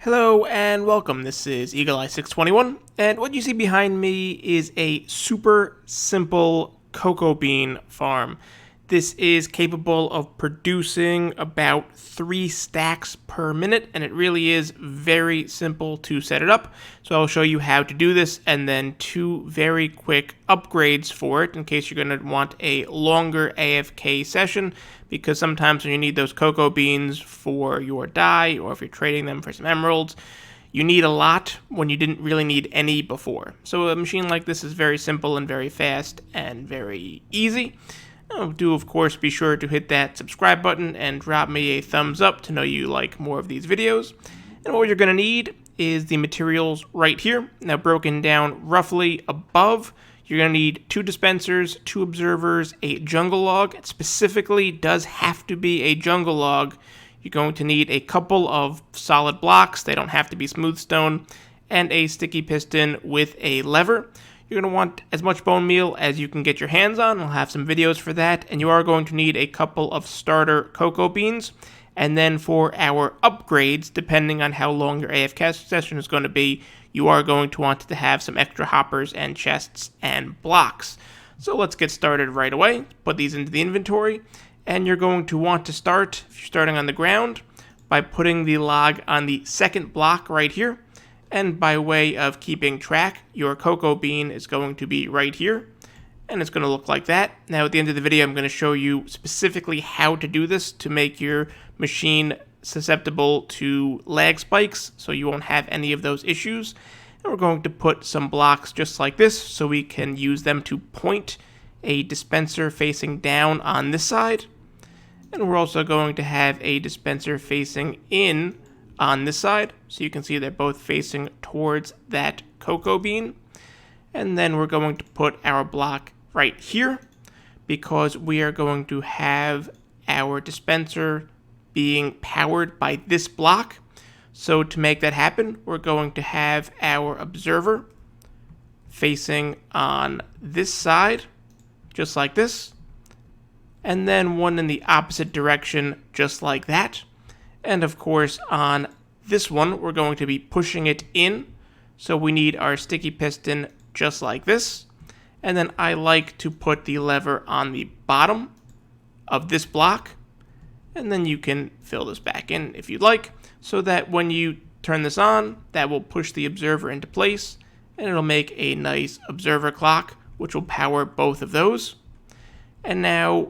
Hello and welcome. This is Eagle Eye 621, and what you see behind me is a super simple cocoa bean farm. This is capable of producing about 3 stacks per minute, and it really is very simple to set it up. So I'll show you how to do this, and then 2 very quick upgrades for it in case you're going to want a longer AFK session, because sometimes when you need those cocoa beans for your dye, or if you're trading them for some emeralds, you need a lot when you didn't really need any before. So a machine like this is very simple and very fast and very easy. Do, of course, be sure to hit that subscribe button and drop me a thumbs up to know you like more of these videos. And what you're going to need is the materials right here. Now, broken down roughly above, you're going to need 2 dispensers, 2 observers, a jungle log. It specifically does have to be a jungle log. You're going to need a couple of solid blocks. They don't have to be smooth stone. And a sticky piston with a lever. You're going to want as much bone meal as you can get your hands on. I'll have some videos for that. And you are going to need a couple of starter cocoa beans. And then for our upgrades, depending on how long your AFK session is going to be, you are going to want to have some extra hoppers and chests and blocks. So let's get started right away. Put these into the inventory. And you're going to want to start, if you're starting on the ground, by putting the log on the second block right here. And by way of keeping track, your cocoa bean is going to be right here, and it's going to look like that. Now, at the end of the video, I'm going to show you specifically how to do this to make your machine susceptible to lag spikes, so you won't have any of those issues. And we're going to put some blocks just like this, so we can use them to point a dispenser facing down on this side. And we're also going to have a dispenser facing in on this side, so you can see they're both facing towards that cocoa bean. And then we're going to put our block right here, because we are going to have our dispenser being powered by this block. So to make that happen, we're going to have our observer facing on this side, just like this, and then one in the opposite direction, just like that. And of course, on this one, we're going to be pushing it in. So we need our sticky piston just like this. And then I like to put the lever on the bottom of this block. And then you can fill this back in if you'd like, so that when you turn this on, that will push the observer into place. And it'll make a nice observer clock, which will power both of those. And now,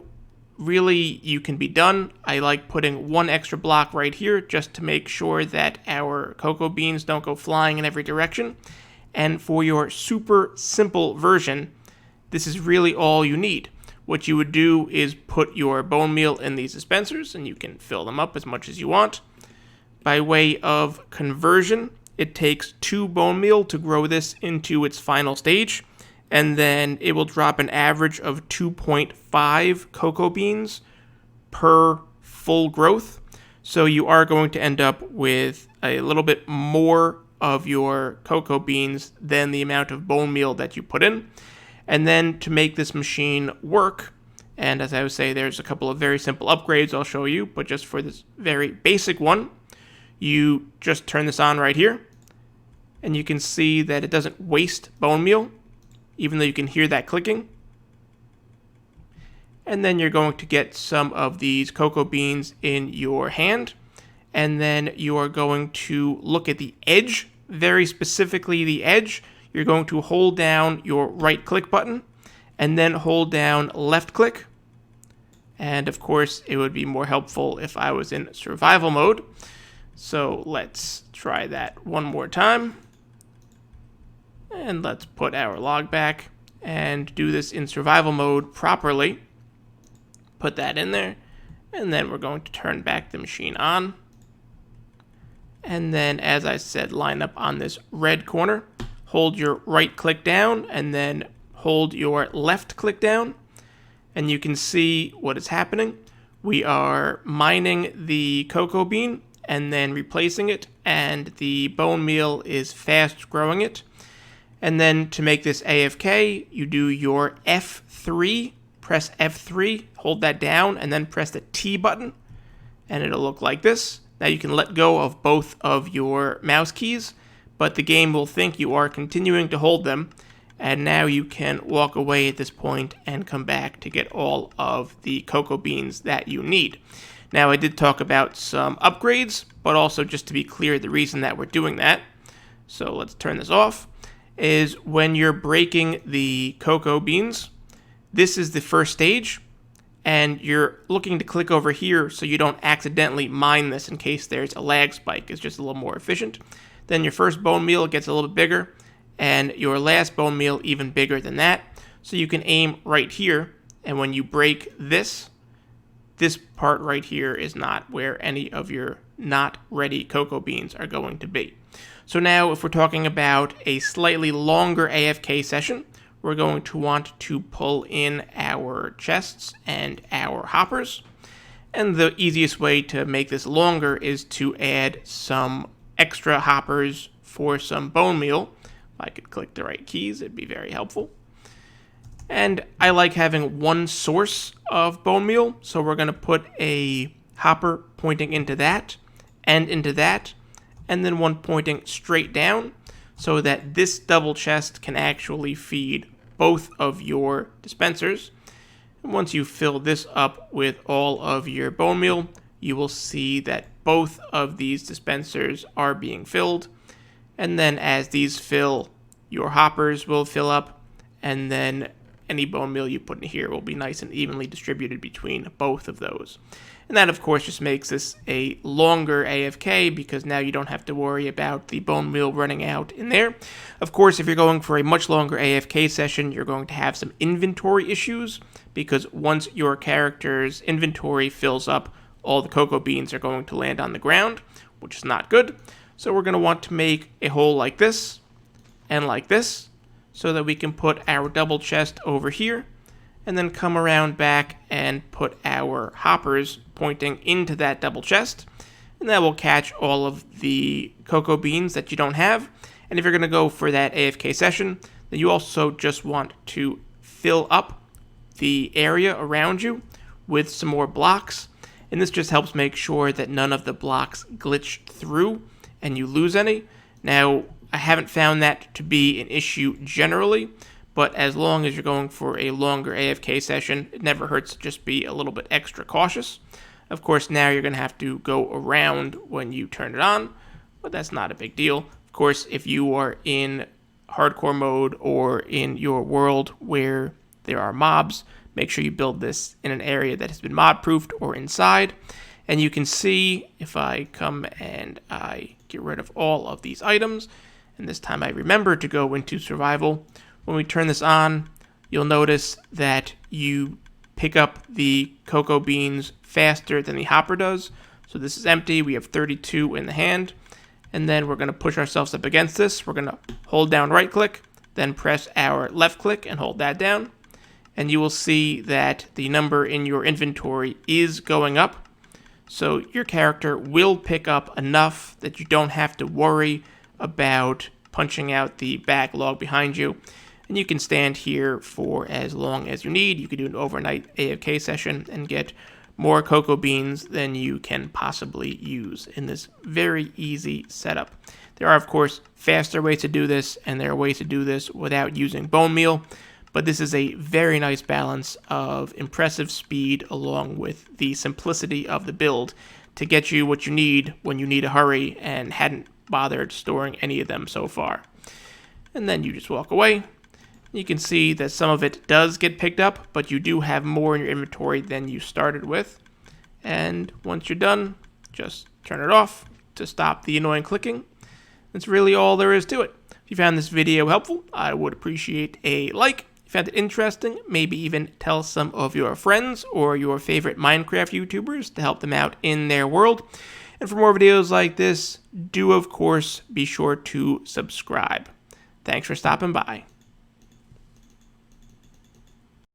really, you can be done. I like putting 1 extra block right here just to make sure that our cocoa beans don't go flying in every direction. And for your super simple version, this is really all you need. What you would do is put your bone meal in these dispensers, and you can fill them up as much as you want. By way of conversion, it takes 2 bone meal to grow this into its final stage. And then it will drop an average of 2.5 cocoa beans per full growth. So you are going to end up with a little bit more of your cocoa beans than the amount of bone meal that you put in. And then to make this machine work, and as I would say, there's a couple of very simple upgrades I'll show you, but just for this very basic one, you just turn this on right here, and you can see that it doesn't waste bone meal, even though you can hear that clicking. And then you're going to get some of these cocoa beans in your hand. And then you are going to look at the edge, very specifically the edge. You're going to hold down your right click button and then hold down left click. And of course, it would be more helpful if I was in survival mode. So let's try that one more time. And let's put our log back and do this in survival mode properly. Put that in there. And then we're going to turn back the machine on. And then, as I said, line up on this red corner. Hold your right click down and then hold your left click down. And you can see what is happening. We are mining the cocoa bean and then replacing it. And the bone meal is fast growing it. And then to make this AFK, you do your F3, press F3, hold that down, and then press the T button, and it'll look like this. Now you can let go of both of your mouse keys, but the game will think you are continuing to hold them, and now you can walk away at this point and come back to get all of the cocoa beans that you need. Now I did talk about some upgrades, but also just to be clear, the reason that we're doing that, so let's turn this off, is when you're breaking the cocoa beans, this is the first stage, and you're looking to click over here so you don't accidentally mine this in case there's a lag spike. It's just a little more efficient. Then your first bone meal gets a little bit bigger, and your last bone meal even bigger than that. So you can aim right here, and when you break this part right here is not where any of your not ready cocoa beans are going to be. So now if we're talking about a slightly longer AFK session, we're going to want to pull in our chests and our hoppers. And the easiest way to make this longer is to add some extra hoppers for some bone meal. If I could click the right keys, it'd be very helpful. And I like having one source of bone meal, so we're going to put a hopper pointing into that, and then one pointing straight down, so that this double chest can actually feed both of your dispensers. And once you fill this up with all of your bone meal, you will see that both of these dispensers are being filled. And then as these fill, your hoppers will fill up, and then any bone meal you put in here will be nice and evenly distributed between both of those. And that, of course, just makes this a longer AFK because now you don't have to worry about the bone meal running out in there. Of course, if you're going for a much longer AFK session, you're going to have some inventory issues because once your character's inventory fills up, all the cocoa beans are going to land on the ground, which is not good. So we're going to want to make a hole like this and like this so that we can put our double chest over here and then come around back and put our hoppers pointing into that double chest, and that will catch all of the cocoa beans that you don't have. And if you're going to go for that AFK session, then you also just want to fill up the area around you with some more blocks, and this just helps make sure that none of the blocks glitch through and you lose any. Now, I haven't found that to be an issue generally, but as long as you're going for a longer AFK session, it never hurts to just be a little bit extra cautious. Of course, now you're going to have to go around when you turn it on, but that's not a big deal. Of course, if you are in hardcore mode or in your world where there are mobs, make sure you build this in an area that has been mod-proofed or inside. And you can see if I come and I get rid of all of these items, and this time I remember to go into survival. When we turn this on, you'll notice that you pick up the cocoa beans faster than the hopper does. So this is empty. We have 32 in the hand. And then we're going to push ourselves up against this. We're going to hold down right click, then press our left click and hold that down. And you will see that the number in your inventory is going up. So your character will pick up enough that you don't have to worry about punching out the backlog behind you. And you can stand here for as long as you need. You can do an overnight AFK session and get more cocoa beans than you can possibly use in this very easy setup. There are, of course, faster ways to do this, and there are ways to do this without using bone meal, but this is a very nice balance of impressive speed along with the simplicity of the build to get you what you need when you need a hurry and hadn't bothered storing any of them so far. And then you just walk away. You can see that some of it does get picked up, but you do have more in your inventory than you started with. And once you're done, just turn it off to stop the annoying clicking. That's really all there is to it. If you found this video helpful, I would appreciate a like. If you found it interesting, maybe even tell some of your friends or your favorite Minecraft YouTubers to help them out in their world. And for more videos like this, do of course be sure to subscribe. Thanks for stopping by.